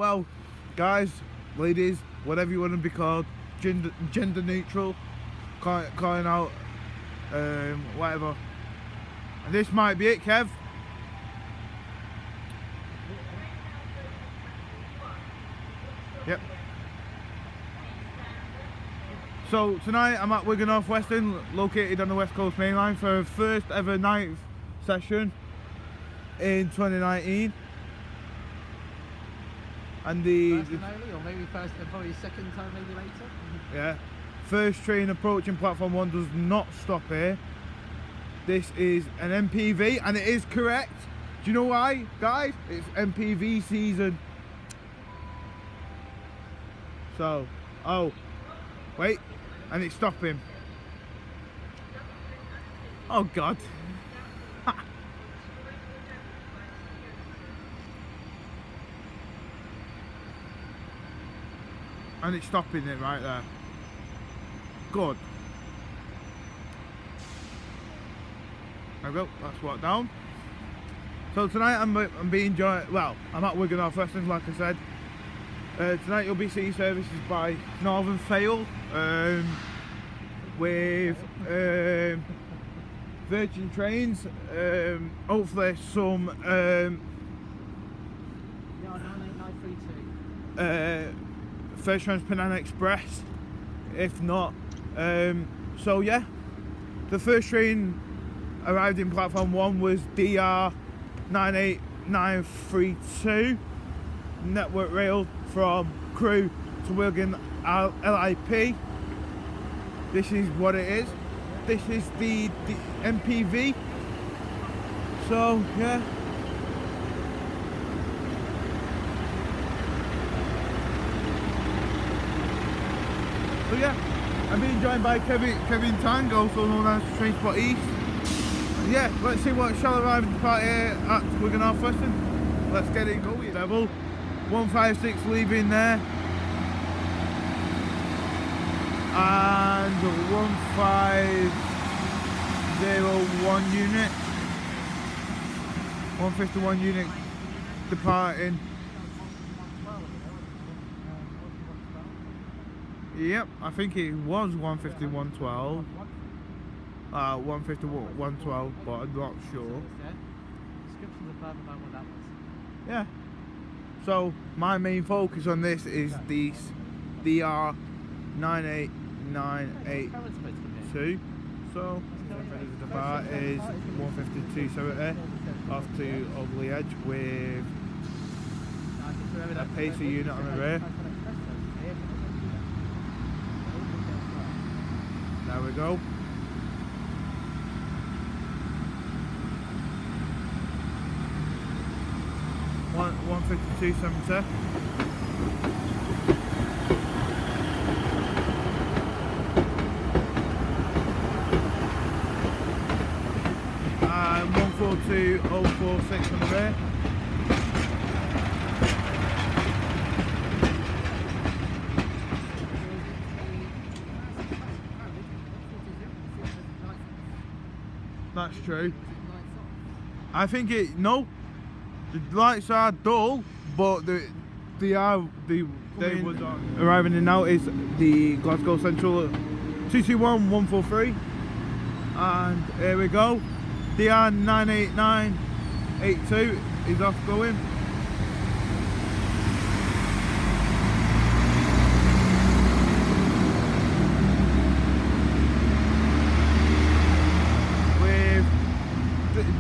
well, guys, ladies, whatever you want to be called, gender neutral, calling out, whatever. And this might be it, Kev. Yep. So tonight I'm at Wigan Northwestern, located on the West Coast Main Line, for a first ever night session in 2019. And first and only, or maybe first and probably second time, maybe later. Yeah. First train approaching platform 1 does not stop here. This is an MPV, and it is correct. Do you know why, guys? It's MPV season. So, oh, wait, and it's stopping. Oh God. And it's stopping it right there. Good. There we go, that's walked down. So tonight I'm being joined, well, I'm at Wigan Northwestern, like I said. Tonight you'll be seeing services by Northern with Virgin Trains, hopefully some 98932. First Trans Banana Express, if not. So yeah, the first train arrived in platform 1 was DR 98932, network rail from Crewe to Wigan LIP. This is what it is. This is the MPV. So yeah. So yeah, I'm being joined by Kevin Tang, also known as Trainspoteast. Yeah, let's see what shall arrive in the party at Wigan Northwestern. Let's get it going. Level 156 leaving there, and 1501 unit, 151 unit departing. Yep, I think it was 15112. 15112, but I'm not sure. Yeah. So my main focus on this is the DR 98982. So the bar is 152.70 off to Ugly Edge with a pacer unit on the rear. There we go. One 152.70. And 142.046 on the rear. That's true. I think the lights are dull, but they was on. Arriving in now is the Glasgow Central 221143, and here we go. DR 98982 is off going.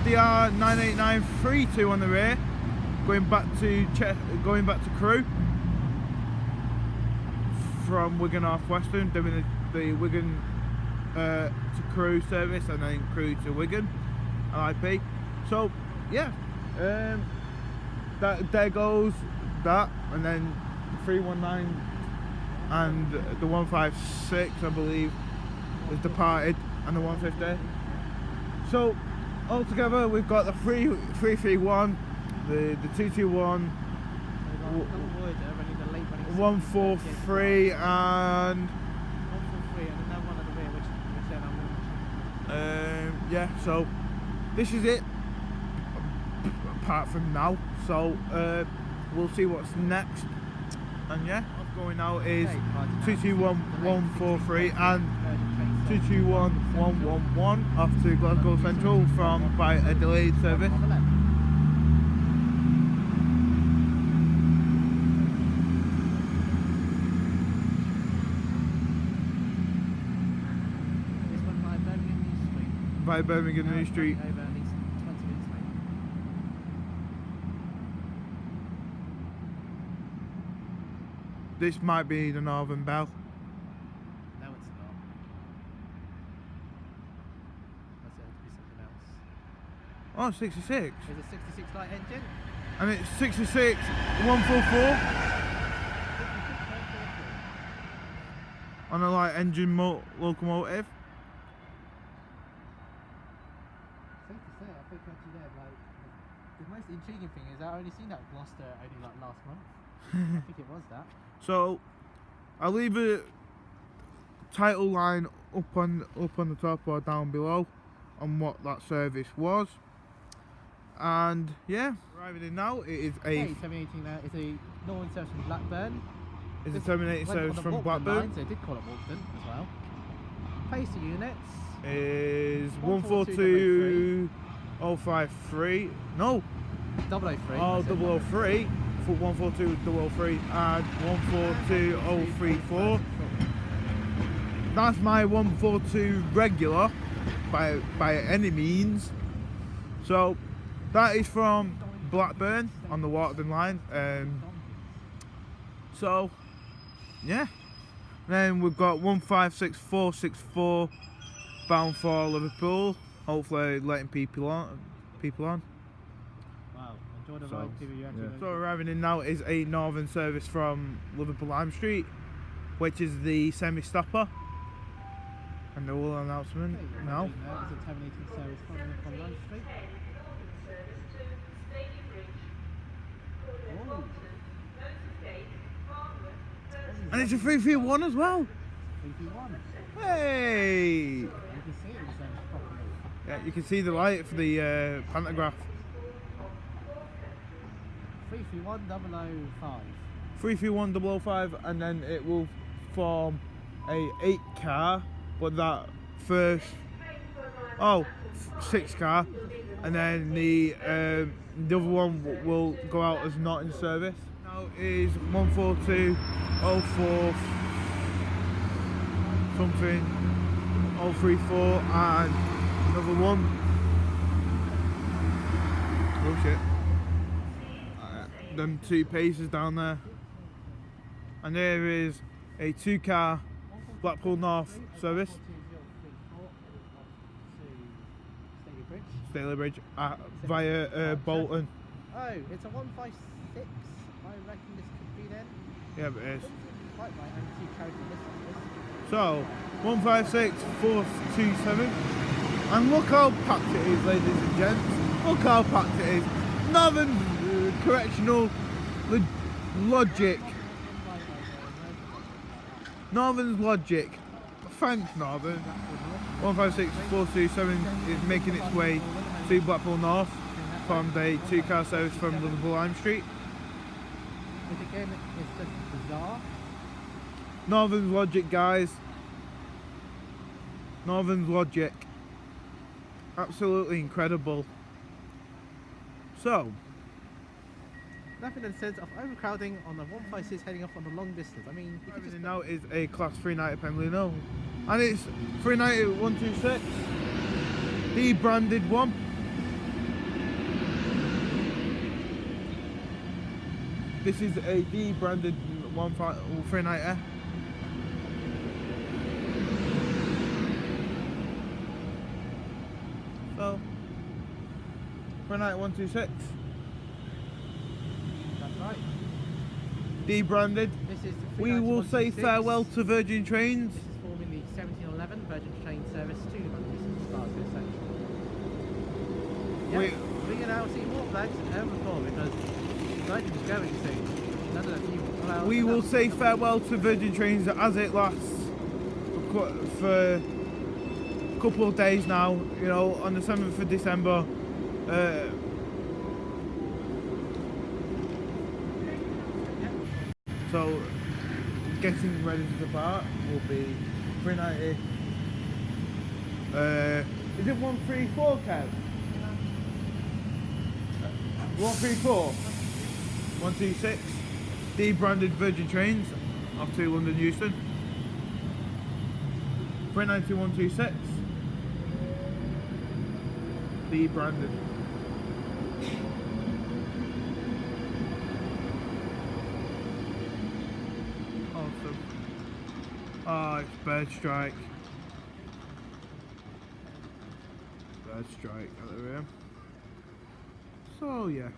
DR 98932 on the rear, going back to Crewe from Wigan Northwestern, doing the Wigan to Crewe service, and then Crewe to Wigan LIP. So yeah, there goes that, and then 319 and the 156 I believe was departed, and the 150. So altogether, we've got the 331, the 221, 143, and yeah. So this is it. Apart from now, so we'll see what's next. And yeah, what's going out is Okay, right, 221143 and Virgin train service 221111 off to Glasgow Central from by a delayed service. on the left. This one by Birmingham New Street. By Birmingham Now New it's Street. running over at least 20 minutes late. This might be the Northern Bell. No, it's not. That's it, to be something else. Oh, 66. There's a 66 light engine. And it's 66 144 on a light engine locomotive. Safe to say, I think actually there, like, the most intriguing thing is I only seen that Gloucester only like last month. I think it was that. So I'll leave a title line up on the top or down below on what that service was. And yeah, arriving in now, it is Okay, terminating now is a northern service from Blackburn. it's a This terminating went service on the from Walkden Blackburn. line, so they did call it Walkden as well. Place of units. Is 142 142053. No, 003. oh 003 for 142 and 142034. That's my 142 regular by any means. So that is from Blackburn on the Walkden line. So yeah, then we've got 156464 bound for Liverpool. Hopefully letting people on. Wow, enjoy the ride, people. You actually So arriving in now is a northern service from Liverpool Lime Street, which is the semi-stopper. And the whole announcement now. There is a terminating service from Lime Street. Oh. And it's a 331 as well. 331. Hey! You can see it was properly. Yeah, you can see the light for the pantograph. 331005. 331005, and then it will form a 8 car, but that first, 6 car, and then the other one will go out as not in service. Now is 14204 something 034 and another one. Oh shit. Them 2 paces down there. And there is a 2 car Blackpool North service. Staley Bridge via Bolton. Oh, it's a 156. I reckon this could be then. Yeah, but it is. Quite right, and 2 carriage on this one. So 156427. And look how packed it is, ladies and gents. Look how packed it is. Northern Correctional Logic. Northern's Logic. Thanks, Northern. 156427 is making its way to Blackpool North from the 2 car service from Liverpool Lime Street. Which again is just bizarre. Northern's Logic, guys. Northern's Logic. Absolutely incredible. So, Nothing in the sense of overcrowding on the 156 heading off on the long distance. I mean, you could just now is a class 390 Pembrino, and it's 390 126, the branded one. This is a D branded 390. So 390 126. right. Debranded. This is We will say 39126. farewell to Virgin Trains. This is formerly 1711 Virgin Train Service to London. This is Glasgow Central. Yeah, we can now see more flags than ever before because Virgin is going soon. Another few clouds. We will say farewell to Virgin Trains as it lasts for a couple of days now. You know, on the 7th of December. So getting ready to depart will be 390. Is it 134, Kev? 134. 126. Debranded Virgin Trains off to London Euston. 390 126. Debranded. Awesome. Oh, it's bird strike. Bird strike out of here. So yeah.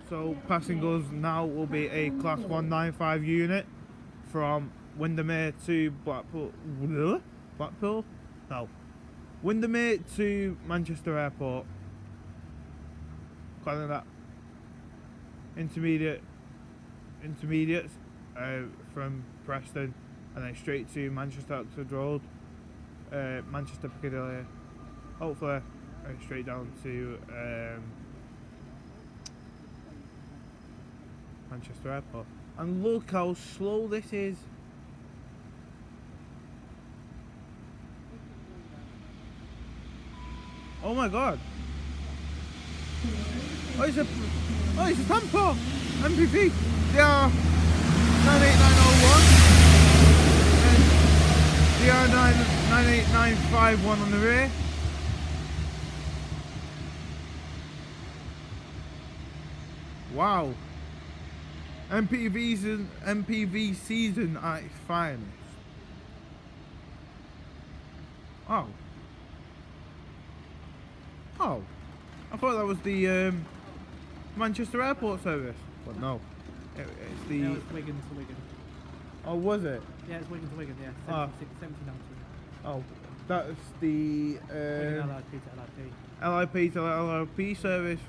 So passengers now will be a class 195 unit from Windermere to Blackpool. Blackpool? No. Windermere to Manchester Airport. Calling that intermediates from Preston, and then straight to Manchester Oxford Road, Manchester Piccadilly, hopefully straight down to Manchester Airport. And look how slow this is. Oh my god. Oh, it's a Tampa MPV. They are 98901 and they are 98951 on the rear. Wow. MPV season at its finest. Oh. Oh. I thought that was the Manchester Airport service. But no. It's the... No, it's Wigan to Wigan. Oh, was it? Yeah, it's Wigan to Wigan, yeah. 1790. Oh. That's the... Wigan LIP to LIP. LIP to LIP service.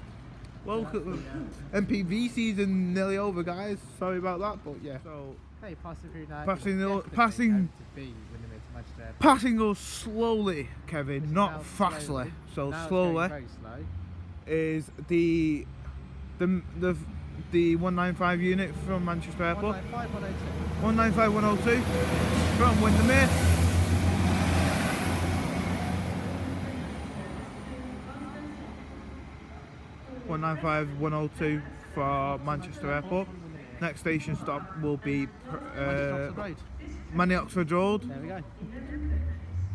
Welcome. MPV season nearly over, guys. Sorry about that, but yeah. So hey, passing through now. Passing us slowly, Kevin, not fastly. So slowly very slow. is the 195 unit from Manchester Airport. 195 102 from Windermere. 195 102 for Manchester Airport. Next station stop will be Manny Oxford Road. There we go.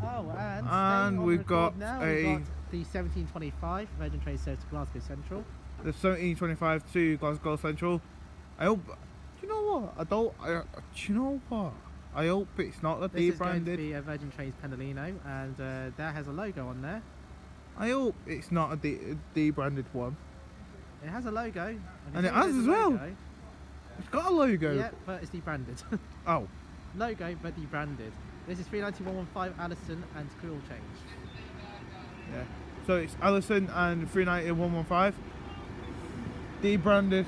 Oh, and we've got the 1725 Virgin Train service to Glasgow Central. The 1725 to Glasgow Central. I hope. Do you know what? Do you know what? I hope it's not a This is going debranded. to be a Virgin Trains Pendolino, and there has a logo on there. I hope it's not a debranded one. It has a logo. And it has as well. It's got a logo. Yeah, but it's debranded. Oh. Logo, but debranded. This is 390-115 Allison and crew all changed. Yeah. So it's Allison and 390-115. Debranded.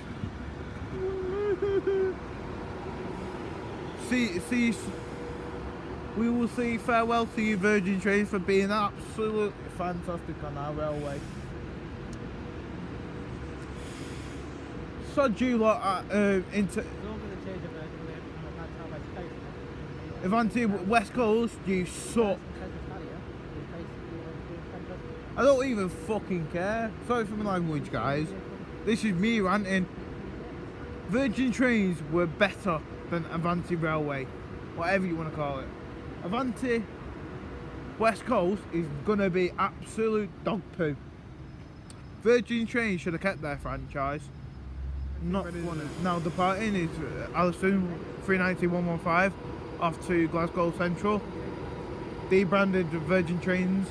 We will say farewell to you, Virgin Trains, for being absolutely fantastic on our railway. Sod you lot at Avanti West Coast, you suck. I don't even fucking care. Sorry for my language, guys. This is me ranting. Virgin Trains were better than Avanti Railway, whatever you want to call it. Avanti West Coast is gonna be absolute dog poo. Virgin Trains should have kept their franchise. Not one. Now departing is Allison 390-115 off to Glasgow Central. Debranded Virgin Trains.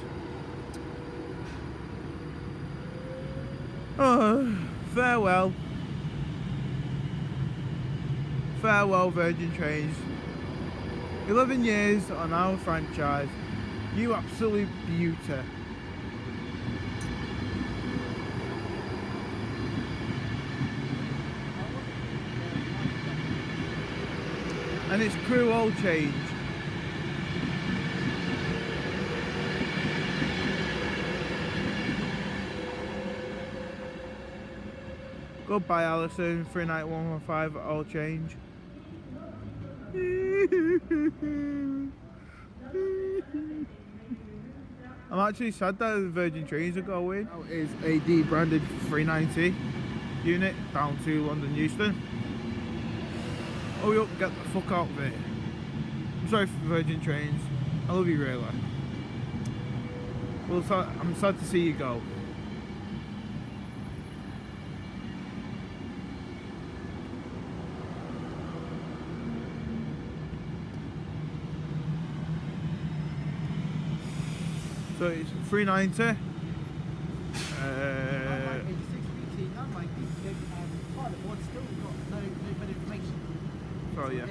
Oh, farewell. Farewell, Virgin Trains. 11 years on our franchise. You absolute beauty. And it's crew all change. Goodbye, Alison. 39115. All change. I'm actually sad that the Virgin Trains are going. Now is a debranded 390 unit down to London Euston. Oh, up, get the fuck out of it. I'm sorry for Virgin Trains. I love you, really. Well, I'm sad to see you go. So it's 390. So yeah.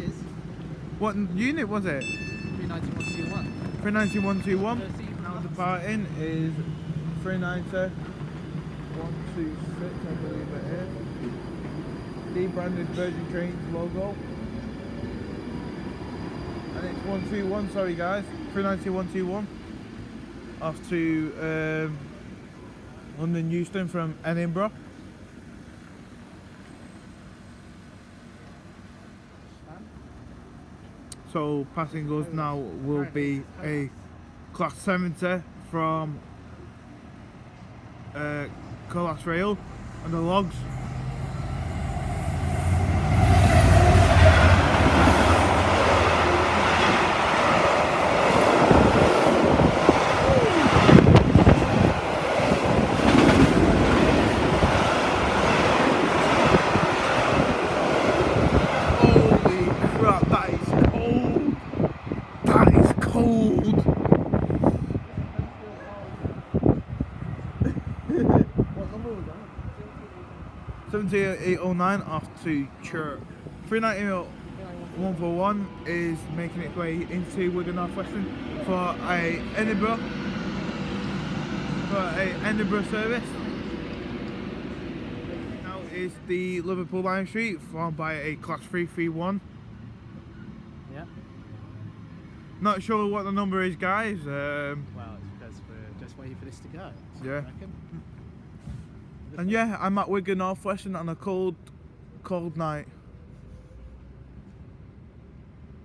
What unit was it? 39121. 39121. Now departing is 390-126, I believe it is. Debranded Virgin Trains logo. And it's 121, sorry guys. 390-121. Off to London Euston from Edinburgh. So passing us now will be a Class 70 from Colas Rail and the logs. That is cold. What number was that? 7809 off to Church. 39141 is making its way into Wigan northwestern for a Edinburgh service. Now is the Liverpool Line Street formed by a Class 331. Yeah. Not sure what the number is, guys. Well, it's because we're just waiting for this to go. So Yeah. I reckon. And yeah, I'm at Wigan northwestern on a cold night.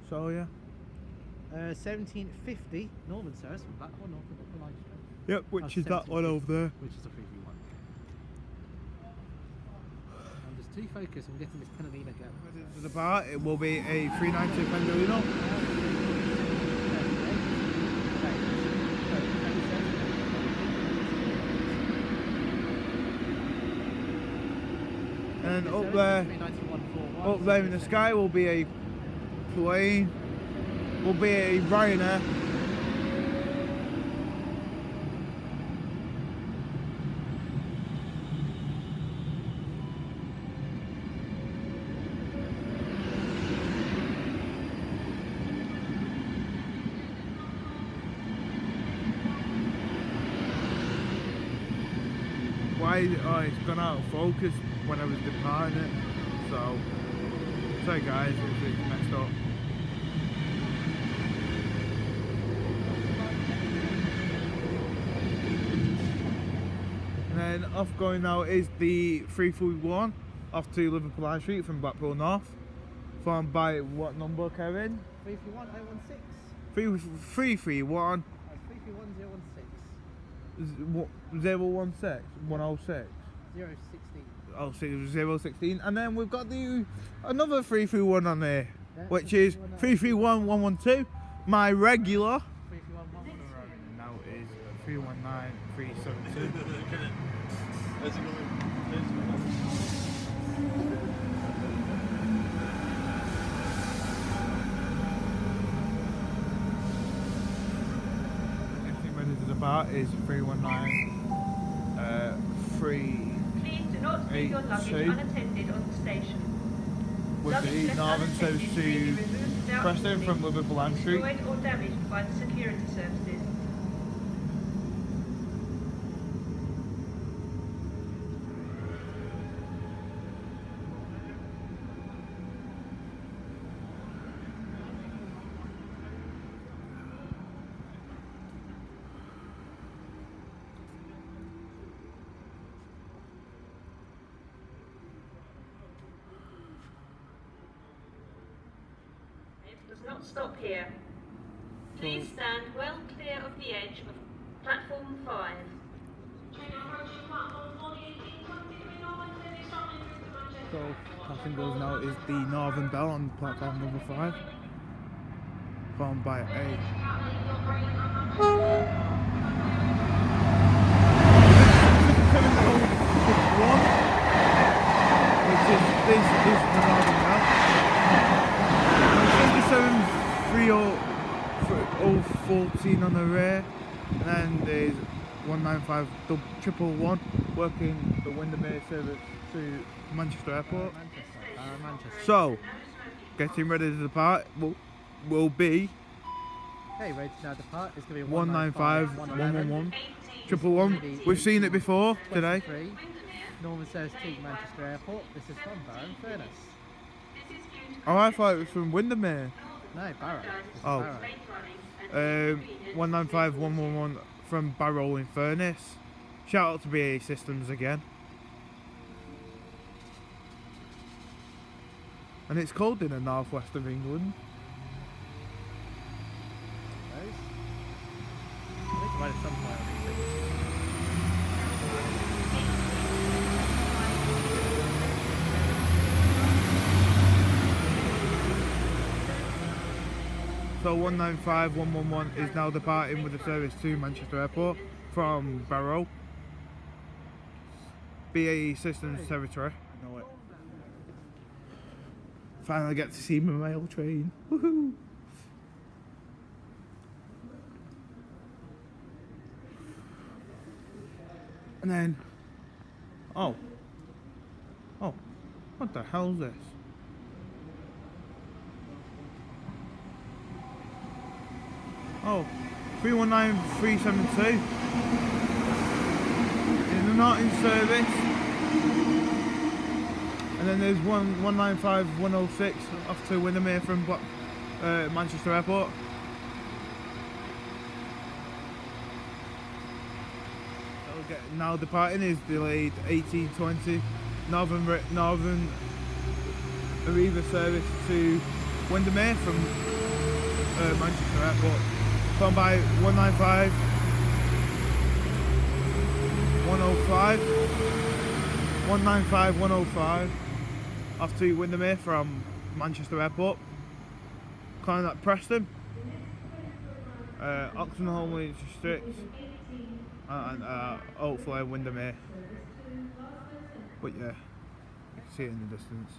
So yeah. 1750 Northern service from Blackhorn North to Liverpool Line Street. Yep, which is that one over there. Which is the 331. I'm just too focused on getting this Pendolino going. To the bar, it will be a 390 Pendolino. And up there in the sky will be a plane, will be a Ryanair. Oh, it's gone out of focus when I was departing it, so sorry guys if it's messed up. And then off going now is the 331 off to Liverpool High Street from Blackpool North, formed by what number, Kevin? 331016. 331 33116. 106 016. Oh, 016, and then we've got another 331 on there, yeah, which is 331112. My regular 3311. now is 319372. Anything ready to depart is 319 Please do not leave your luggage unattended on the station. With the northern service to Preston from Liverpool Line Street. Destroyed or damaged by the security services. does not stop here. Please stand well clear of the edge of platform 5. So passing goes now is the Northern Bell on platform number 5, followed by A. Which is this is the Northern Bell. 573014 on the rear, and then there's 195 111 working the Windermere service to Manchester Airport. Manchester. So, getting ready to depart will be Okay, ready to now depart. It's going to be 195 111 111. We've seen it before today. Northern service to Manchester Airport. This is from Barrow and Furness. Oh, I thought it was from Windermere. No, Barrow. This is Oh. Barrow. 195 111 from Barrow in Furness. Shout out to BAE Systems again. And it's cold in the northwest of England. Those. I think right at some point. So 195 111 is now departing with the service to Manchester Airport from Barrow. BAE Systems territory. I know it. Finally get to see my mail train. Woohoo! And then, oh, what the hell is this? Oh, 319372. They're not in service. And then there's 195-106 off to Windermere from Manchester Airport. Now departing is delayed 1820. Northern Arriva service to Windermere from Manchester Airport. Followed by 195 105 195 105 off to Windermere from Manchester Airport. Calling at Preston, Oxford Homeland District, and hopefully Windermere. But yeah, you can see it in the distance.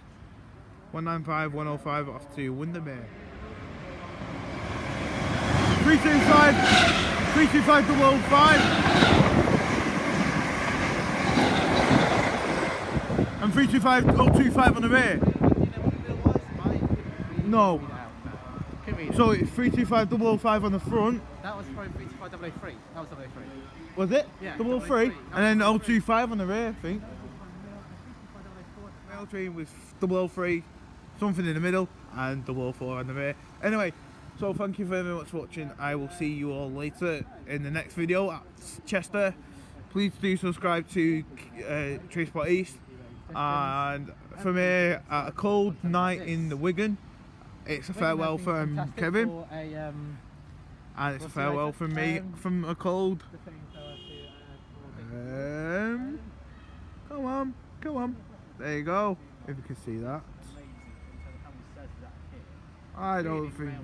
195 105 off to Windermere. 325 005 and 325 025 on the rear. No. So it's 325 005 on the front. That was probably 325 003. That was 003. Was it? Yeah. 003. And then 025 on the rear, I think. Mail train was 003, something in the middle, and 004 on the rear. Anyway. So thank you very much for watching. I will see you all later in the next video at Chester. Please do subscribe to Trainspoteast. And from here, at a cold night in the Wigan, it's a farewell from Kevin. And it's a farewell from me from a cold. Come on. There you go. If you can see that. I don't think.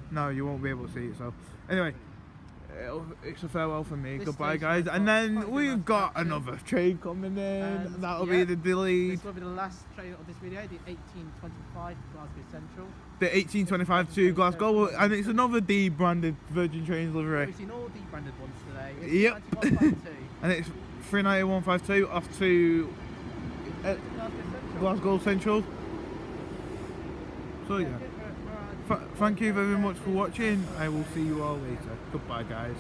No, you won't be able to see it. So, anyway, it's a farewell from me. Goodbye, guys. And then we've got another train coming in. That'll be the delayed. This will be the last train of this video, the 1825 to Glasgow Central. The 1825 to Glasgow, and it's another D-branded Virgin Trains livery. We've seen all D-branded ones today. Yep. And it's 39152 off to Glasgow Central. So yeah. Thank you very much for watching. I will see you all later. Goodbye, guys.